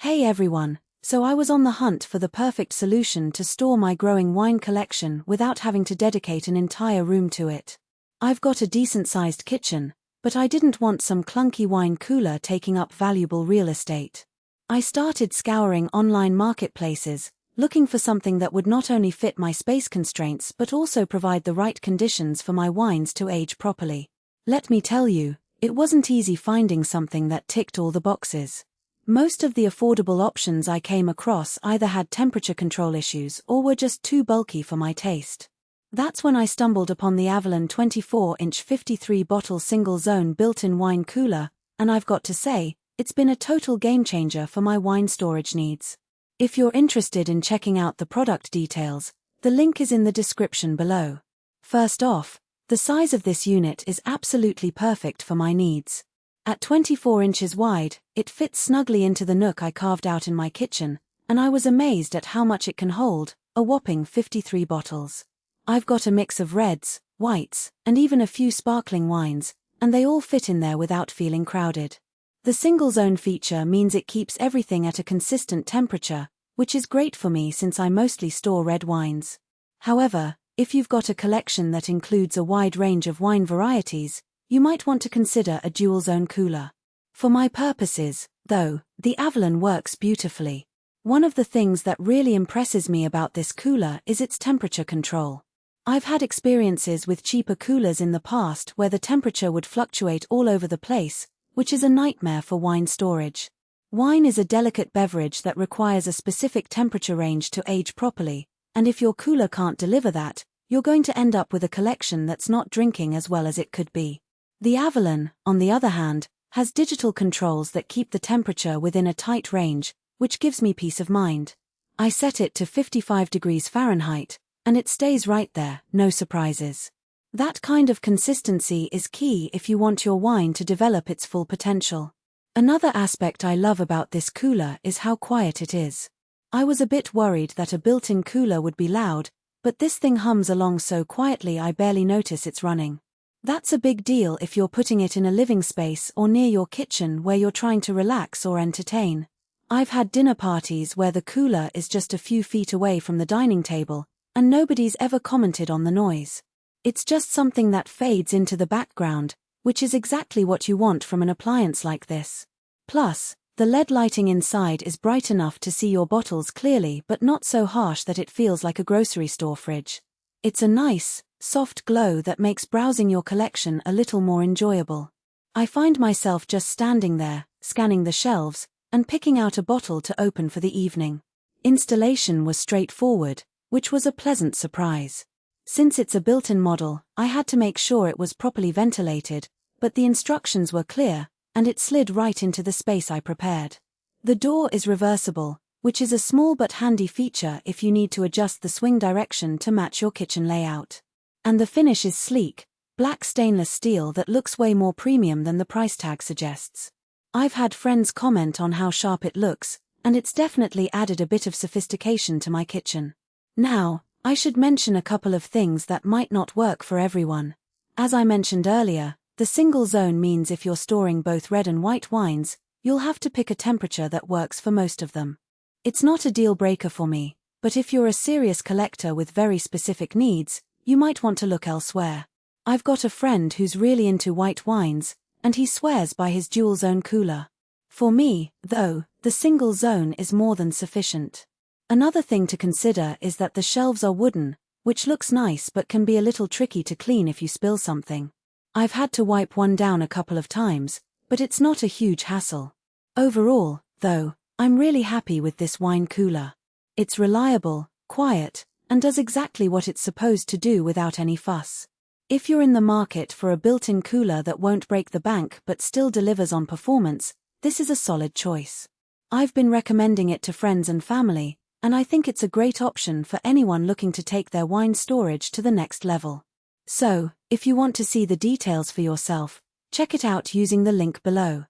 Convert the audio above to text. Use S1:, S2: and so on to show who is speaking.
S1: Hey everyone, so I was on the hunt for the perfect solution to store my growing wine collection without having to dedicate an entire room to it. I've got a decent-sized kitchen, but I didn't want some clunky wine cooler taking up valuable real estate. I started scouring online marketplaces, looking for something that would not only fit my space constraints but also provide the right conditions for my wines to age properly. Let me tell you, it wasn't easy finding something that ticked all the boxes. Most of the affordable options I came across either had temperature control issues or were just too bulky for my taste. That's when I stumbled upon the Avallon 24-inch 53-bottle single-zone built-in wine cooler, and I've got to say, it's been a total game-changer for my wine storage needs. If you're interested in checking out the product details, the link is in the description below. First off, the size of this unit is absolutely perfect for my needs. At 24 inches wide, it fits snugly into the nook I carved out in my kitchen, and I was amazed at how much it can hold, a whopping 53 bottles. I've got a mix of reds, whites, and even a few sparkling wines, and they all fit in there without feeling crowded. The single-zone feature means it keeps everything at a consistent temperature, which is great for me since I mostly store red wines. However, if you've got a collection that includes a wide range of wine varieties, you might want to consider a dual-zone cooler. For my purposes, though, the Avallon works beautifully. One of the things that really impresses me about this cooler is its temperature control. I've had experiences with cheaper coolers in the past where the temperature would fluctuate all over the place, which is a nightmare for wine storage. Wine is a delicate beverage that requires a specific temperature range to age properly, and if your cooler can't deliver that, you're going to end up with a collection that's not drinking as well as it could be. The Avallon, on the other hand, has digital controls that keep the temperature within a tight range, which gives me peace of mind. I set it to 55 degrees Fahrenheit, and it stays right there, no surprises. That kind of consistency is key if you want your wine to develop its full potential. Another aspect I love about this cooler is how quiet it is. I was a bit worried that a built-in cooler would be loud, but this thing hums along so quietly I barely notice it's running. That's a big deal if you're putting it in a living space or near your kitchen where you're trying to relax or entertain. I've had dinner parties where the cooler is just a few feet away from the dining table, and nobody's ever commented on the noise. It's just something that fades into the background, which is exactly what you want from an appliance like this. Plus, the LED lighting inside is bright enough to see your bottles clearly but not so harsh that it feels like a grocery store fridge. It's a nice, soft glow that makes browsing your collection a little more enjoyable. I find myself just standing there, scanning the shelves, and picking out a bottle to open for the evening. Installation was straightforward, which was a pleasant surprise. Since it's a built-in model, I had to make sure it was properly ventilated, but the instructions were clear, and it slid right into the space I prepared. The door is reversible, which is a small but handy feature if you need to adjust the swing direction to match your kitchen layout. And the finish is sleek, black stainless steel that looks way more premium than the price tag suggests. I've had friends comment on how sharp it looks, and it's definitely added a bit of sophistication to my kitchen. Now, I should mention a couple of things that might not work for everyone. As I mentioned earlier, the single zone means if you're storing both red and white wines, you'll have to pick a temperature that works for most of them. It's not a deal breaker for me, but if you're a serious collector with very specific needs, you might want to look elsewhere. I've got a friend who's really into white wines, and he swears by his dual-zone cooler. For me, though, the single zone is more than sufficient. Another thing to consider is that the shelves are wooden, which looks nice but can be a little tricky to clean if you spill something. I've had to wipe one down a couple of times, but it's not a huge hassle. Overall, though, I'm really happy with this wine cooler. It's reliable, quiet, and does exactly what it's supposed to do without any fuss. If you're in the market for a built-in cooler that won't break the bank but still delivers on performance, this is a solid choice. I've been recommending it to friends and family, and I think it's a great option for anyone looking to take their wine storage to the next level. So, if you want to see the details for yourself, check it out using the link below.